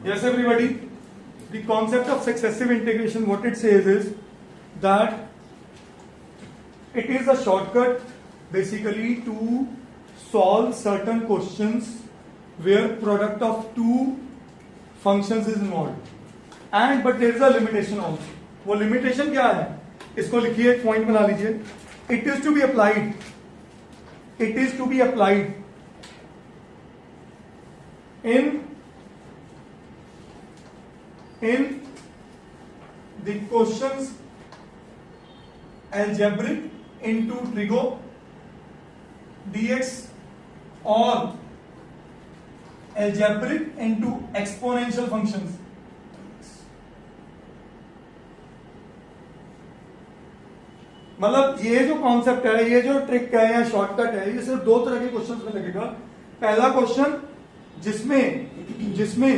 Yes, everybody. The concept of successive integration, what it says is that it is a shortcut basically to solve certain questions where product of two functions is involved. And but there is a limitation also. वो limitation क्या है? इसको लिखिए, एक point बना लीजिए. It is to be applied. It is to be applied in the questions algebraic into trigo dx or algebraic into exponential functions. मतलब ये जो कॉन्सेप्ट है, ये जो ट्रिक है या शॉर्टकट है, ये सिर्फ दो तरह के क्वेश्चंस में लगेगा. पहला क्वेश्चन जिसमें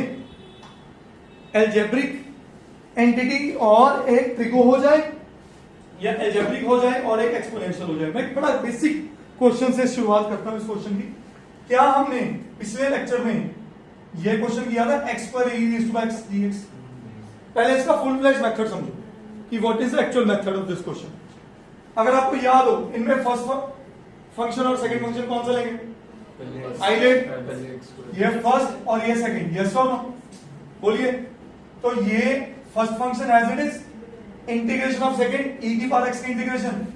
एल्जेब्रिक एंटिटी और एक ट्रिगो हो जाए या एल्जेब्रिक हो जाए और एक एक्सपोनेंशियल हो जाए. मैं बड़ा बेसिक क्वेश्चन से शुरुआत करता हूं इस क्वेश्चन की. क्या हमने पिछले लेक्चर में ये क्वेश्चन किया था x पर e raised to x dx. पहले इसका फुल फ्लेज मेथड समझो कि what is the actual method of this question. अगर आपको याद हो, इनमें फर्स्ट फंक्शन और सेकंड फंक्शन कौन सा लेंगे? आइलेट. ये फर्स्ट और ये सेकंड. यस और नो? बोलिए. तो ये first function as it is integration of second e की पावर x की integration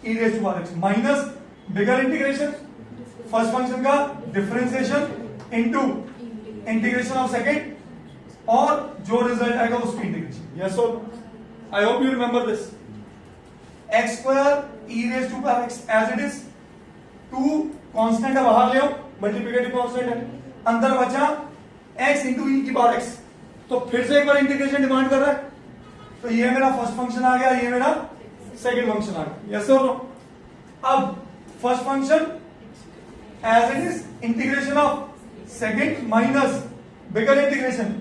e raise to power x minus bigger integration first function का differentiation into integration of second और जो रिजल्ट आएगा उसकी इंटीग्रेशन. यस और I hope you remember this. x square e raise to power x as it is. टू constant है, बाहर ले आओ, मल्टीप्लिकेटिव कांस्टेंट है. अंदर बचा x इंटू e की पावर x. तो फिर से एक बार इंटीग्रेशन डिमांड कर रहा है. तो ये मेरा फर्स्ट फंक्शन आ गया, ये मेरा सेकंड फंक्शन आ गया. यस और नो? अब first function as it is integration of second minus bigger integration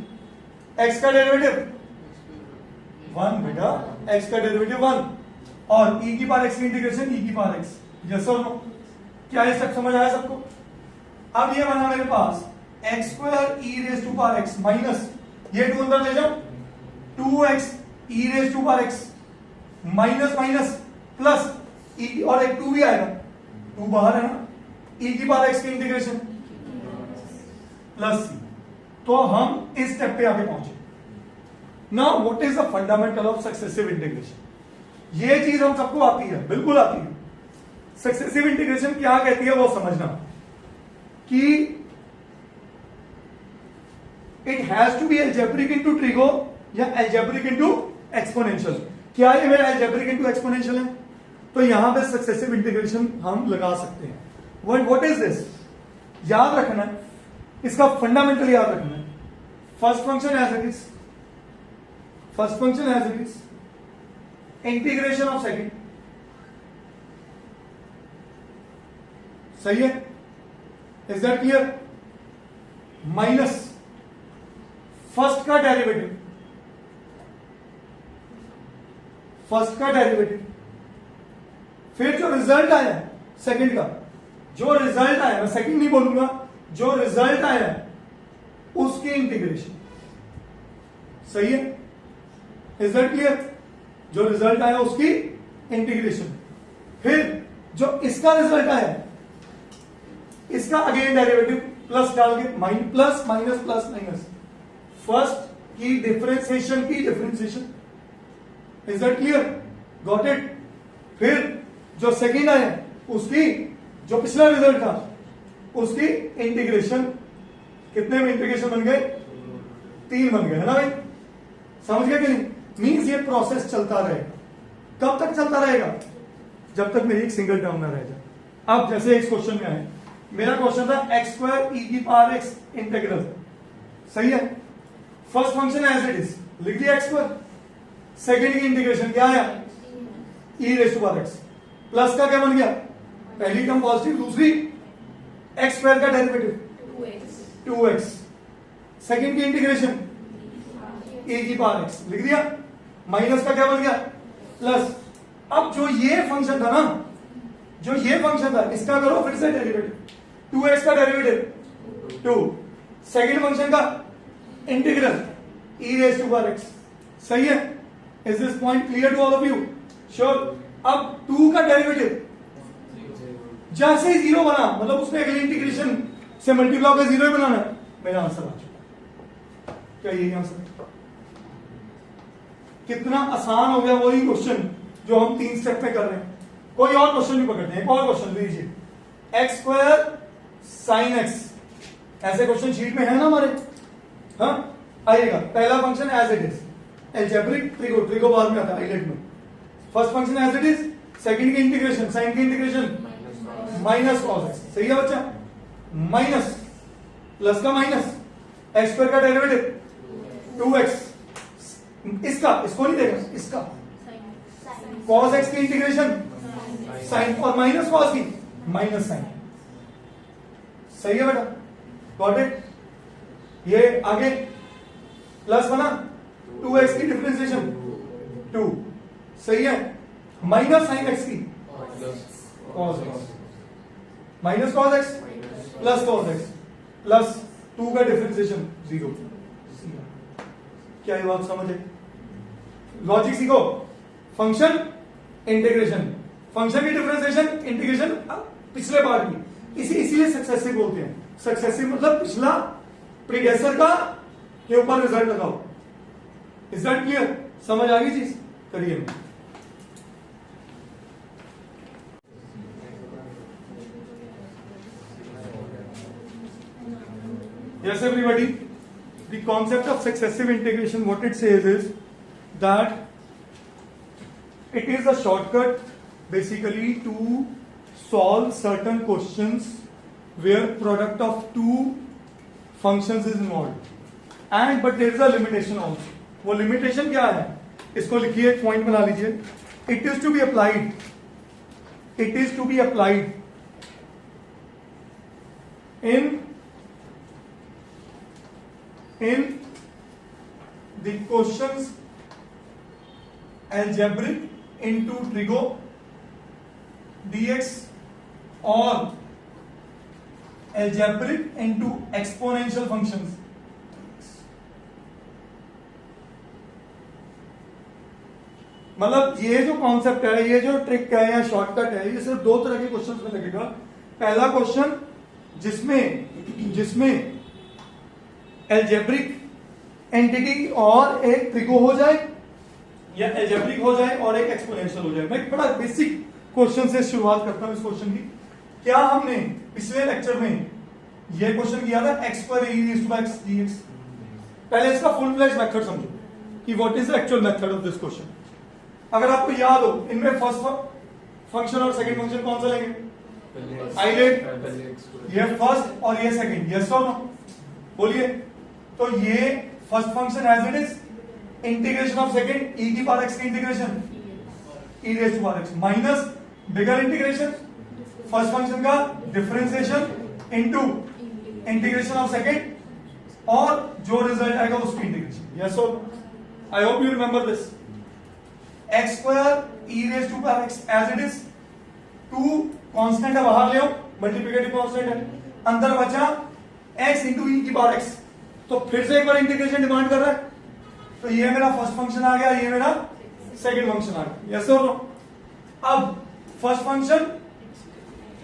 x का डेरिवेटिव 1 बेटा, x का डेरिवेटिव 1 और e की पावर x की इंटीग्रेशन e की पावर x. यस और नो? क्या ये सब समझ आया सबको? अब ये बना मेरे पास x square e raise to power x minus ये 2 अंदर ले जाओ 2x e raise to power x minus minus plus e और एक 2 भी आएगा, 2 बाहर है ना, e की पावर x की इंटीग्रेशन प्लस c. तो हम इस स्टेप पे आगे पहुंचे. Now what is the fundamental of successive integration? ये चीज हम सबको आती है, बिल्कुल आती है. सक्सेसिव इंटीग्रेशन क्या कहती है वो समझना कि it has to be algebraic into trigo या एल्जेब्रिक इनटू एक्सपोनेंशियल. क्या ये मेरा एल्जेब्रिक इनटू एक्सपोनेंशियल है? तो यहां पे सक्सेसिव इंटीग्रेशन हम लगा सकते हैं. What is this? याद रखना है, इसका फंडामेंटल याद रखना है. First function as it is, first function as it is integration of second. सही है? Is that clear? Minus first का डेरिवेटिव, फर्स्ट का डेरिवेटिव, फिर जो रिजल्ट आया सेकंड का, जो रिजल्ट आया, मैं सेकंड नहीं बोलूंगा, जो रिजल्ट आया उसकी इंटीग्रेशन. सही है? Is that clear? जो रिजल्ट आया उसकी इंटीग्रेशन. फिर जो इसका रिजल्ट आया इसका अगेन डेरिवेटिव प्लस डाल के plus minus plus minus first की डिफरेंशिएशन की differentiation. Is that clear? Got it? फिर जो सेकंड आया उसकी, जो पिछला रिजल्ट था उसकी इंटीग्रेशन. कितने में इंटीग्रेशन बन गए? 3 बन गए, है ना भाई? समझ गए कि नहीं? मीन्स ये प्रोसेस चलता रहेगा. कब तक चलता रहेगा? जब तक मेरी एक सिंगल टर्म ना रह जाए. अब जैसे इस क्वेश्चन में आए, मेरा क्वेश्चन था x स्क्वायर e की पावर x इंटीग्रल. सही है? First function as it is लिख दिया x स्क्वायर. सेकंड की इंटीग्रेशन क्या आया? e raise to power x. Plus का क्या बन गया? पहली टर्म पॉजिटिव, दूसरी x स्क्वायर का डेरिवेटिव 2x. सेकंड की इंटीग्रेशन e की पावर x लिख दिया. माइनस का क्या बन गया? प्लस. अब जो ये फंक्शन था ना, जो ये फंक्शन था, इसका करो फिर से डेरिवेटिव. 2x का डेरिवेटिव 2. सेकंड फंक्शन का integral e raise to power x। सही है? Is this point clear to all of you? Sure. अब 2 का डेरिवेटिव जैसे ही 0 बना, मतलब उसने अगले इंटीग्रेशन से मल्टीप्लाई होकर 0 ही बनाना है, मेरा आंसर आ चुका। क्या यही आंसर? कितना आसान हो गया वही क्वेश्चन जो हम 3 स्टेप में कर रहे हैं। कोई और क्वेश्चन भी पकड़ते हैं। एक और क्वेश्चन लीजिए, एक्स स्क्वायर साइन एक्स। ऐसे क्वेश्चन शीट में है ना हमारे? हाँ, आइएगा। पहला function as it is, algebraic trigo बार में आता है आइलेट में। First function as it is, second की इंटीग्रेशन, साइन की इंटीग्रेशन माइनस कॉस एक्स। सही है बच्चा? माइनस प्लस का माइनस, एक्स स्क्वायर का डेरिवेटिव 2x, इसका, इसको नहीं देगा, इसका कॉस एक्स की इंटीग्रेशन साइन, और माइनस कॉस की माइनस साइन। सही है बेटा? Got it? ये आगे प्लस बना, 2x की डिफरेंशिएशन 2। सही है? माइनस साइन एक्स की cos x, minus cos x plus cos x plus 2 का डिफरेंशिएशन 0। क्या ये बात समझ है? लॉजिक सीखो। फंक्शन इंटीग्रेशन, फंक्शन की डिफरेंशिएशन इंटीग्रेशन पिछले पार्ट की, इसीलिए सक्सेसिव बोलते हैं। सक्सेसिव मतलब पिछला प्रीडेसेसर का के ऊपर रिजल्ट लगाओ। Is that clear? समझ आ गई चीज? करिए। Yes everybody, the concept of successive integration, what it says is that it is a shortcut basically to solve certain questions where product of two functions is involved, and but there is a limitation also. वो limitation क्या है? इसको लिखिए, एक point बना लीजिए। It is to be applied, it is to be applied in the questions algebraic into trigo dx or algebraic into exponential functions। मतलब ये जो कॉन्सेप्ट है, ये जो ट्रिक है या शॉर्टकट है, ये सिर्फ 2 तरह के क्वेश्चंस में लगेगा। पहला क्वेश्चन जिसमें एल्जेब्रिक एंटिटी और एक ट्रिगो हो जाए, या एल्जेब्रिक हो जाए और एक एक्सपोनेंशियल हो जाए। मैं बड़ा बेसिक क्वेश्चन से शुरुआत करता हूं इस क्वेश्चन की। क्या हमने पिछले लेक्चर में यह क्वेश्चन किया था, एक्स पर e raised to x dx। पहले इसका फुल फ्लेज मेथड समझो कि what is the actual method of this question. अगर आपको याद हो, इनमें फर्स्ट फंक्शन और सेकंड फंक्शन कौन सा लेंगे? आइलेट। ये फर्स्ट और ये सेकंड, यस और नो? बोलिए। तो ये first function as it is, integration of second e की पावर x की integration e raise to power x minus bigger integration first function का differentiation into integration of second, और जो रिजल्ट आएगा उसकी इंटीग्रेशन। यस और I hope you remember this. X square e raise to power x as it is, 2 constant है, बाहर ले आओ, मल्टीप्लिकेटिव कांस्टेंट है, अंदर बचा x इंटू ई की पावर x। तो फिर से एक बार इंटीग्रेशन डिमांड कर रहा है, तो ये मेरा फर्स्ट फंक्शन आ गया, ये मेरा सेकंड फंक्शन आ गया। यस और नो? अब first function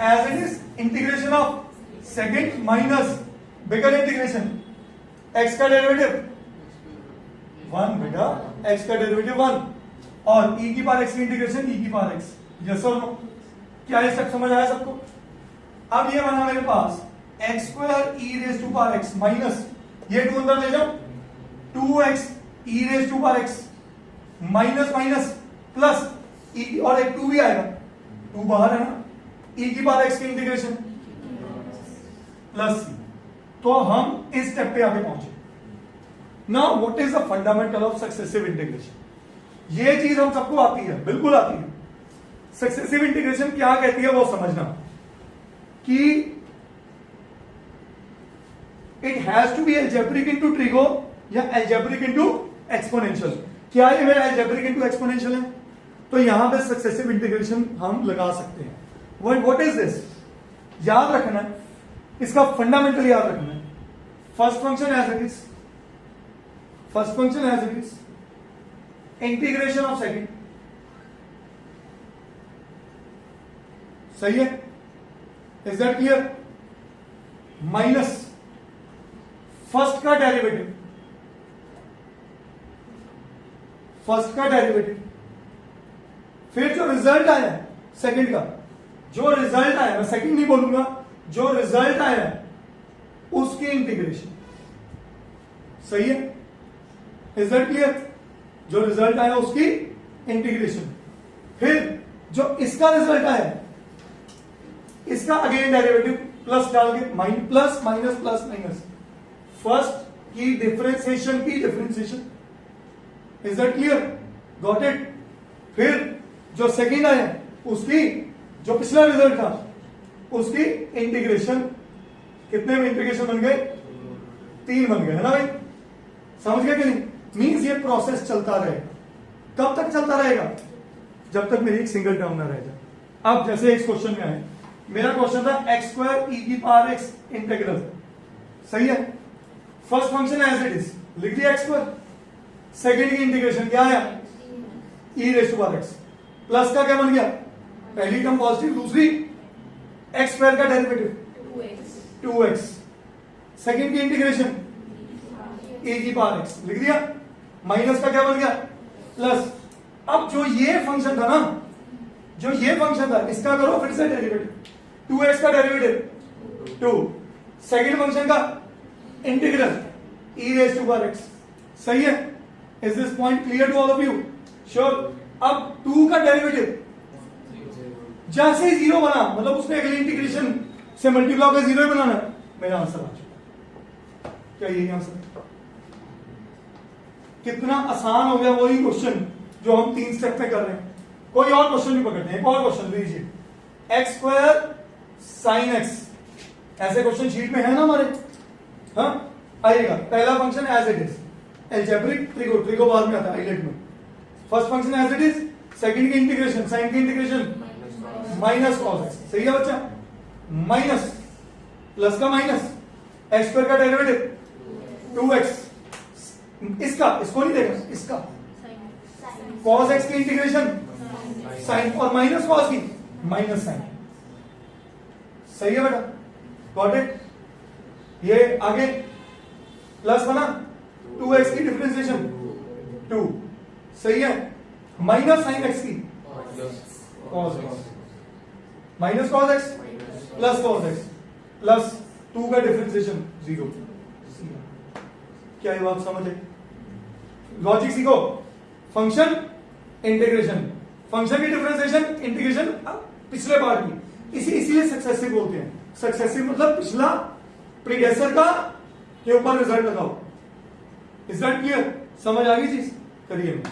as it is, integration of second minus bigger integration, x का डेरिवेटिव 1 बेटा, x का डेरिवेटिव 1 और e की पावर x की इंटीग्रेशन e की पावर x। यस और नो? क्या ये सब समझ आया सबको? अब ये बना मेरे पास x square e raise to power x minus, ये 2 अंदर ले जाओ, 2x e raise to power x minus minus plus e, और एक 2 भी आएगा, 2 बाहर है ना, ई की पावर एक्स की इंटीग्रेशन प्लस। तो हम इस स्टेप पे आगे पहुंचे। Now what is the fundamental of successive integration? ये चीज हम सबको आती है, बिल्कुल आती है। सक्सेसिव इंटीग्रेशन क्या कहती है वो समझना कि it has to be algebraic into trigo या एल्जेब्रिक इनटू एक्सपोनेंशियल। क्या ये मेरा एल्जेब्रिक इनटू एक्सपोनेंशियल है? तो यहां पे सक्सेसिव इंटीग्रेशन हम लगा सकते हैं। What is this? याद रखना है, इसका फंडामेंटल याद रखना है। First function as it is, first function as it is, integration of second, सही है, is that clear, minus first का डेरिवेटिव, फर्स्ट का डेरिवेटिव, फिर जो रिजल्ट आया सेकंड का, जो रिजल्ट आया, मैं सेकंड नहीं बोलूंगा, जो रिजल्ट आया उसकी इंटीग्रेशन, सही है, इज दैट क्लियर, जो रिजल्ट आया उसकी इंटीग्रेशन, फिर जो इसका रिजल्ट आया इसका अगेन डेरिवेटिव प्लस डाल के, plus minus plus minus, first की डिफरेंशिएशन की differentiation, is that clear, got it, फिर जो सेकंड आया उसकी, जो पिछला रिजल्ट था उसकी इंटीग्रेशन, कितने में इंटीग्रेशन बन गए, 3 बन गए, है ना भाई, समझ गए कि नहीं, मींस ये प्रोसेस चलता रहेगा, कब तक चलता रहेगा, जब तक मेरी एक सिंगल टर्म ना रह जाए। अब जैसे इस क्वेश्चन में आए, मेरा क्वेश्चन था x² e⁻x इंटीग्रल, सही है, first function as it is लिख दिया x², सेकंड की इंटीग्रेशन क्या आया e⁻x, प्लस का क्या बन गया, पहली टर्म पॉजिटिव, दूसरी x² का डेरिवेटिव 2x, सेकंड की इंटीग्रेशन e⁻x लिख दिया, माइनस का क्या बन गया प्लस। अब जो ये फंक्शन था ना, जो ये फंक्शन था, इसका करो फिर से डेरिवेटिव, 2x का डेरिवेटिव 2, सेकंड फंक्शन का इंटीग्रल e⁻x, सही है, is this point clear to all of you, sure. अब 2 का डेरिवेटिव जैसे ही 0 बना, मतलब उसने अगली इंटीग्रेशन से मल्टीप्लाई होकर 0 ही बनाना है, मेरा आंसर आ चुका, क्या यही आंसर, कितना आसान हो गया वही क्वेश्चन जो हम 3 स्टेप पे कर रहे हैं। कोई और क्वेश्चन नहीं पकड़ते हैं, एक और क्वेश्चन लीजिए, x² sin x, ऐसे क्वेश्चन शीट में है ना हमारे, हाँ आएगा, पहला function as it is, algebraic trigo बाद में आता है आइलेट में, first function as it is, second की इंटीग्रेशन, साइन की इंटीग्रेशन माइनस कॉस एक्स, सही है बच्चा, माइनस प्लस का माइनस, x² का डेरिवेटिव 2x, इसका, इसको नहीं देगा, इसका cos x की इंटीग्रेशन साइन, और माइनस कॉस की माइनस साइन, सही है बेटा, गॉट इट, ये आगे प्लस बना, 2x की डिफरेंशिएशन 2, सही है, माइनस साइन x की cos x, minus cos x plus cos x plus 2 का डिफरेंशिएशन 0, क्या ये बात समझ है, लॉजिक सीखो, फंक्शन इंटीग्रेशन, फंक्शन की डिफरेंशिएशन इंटीग्रेशन पिछले पार्ट की, इसीलिए सक्सेसिव बोलते हैं, सक्सेसिव मतलब पिछला प्रीडेसेसर का के ऊपर रिजल्ट लगाओ, इज दैट क्लियर, समझ आ गई चीज, करिए।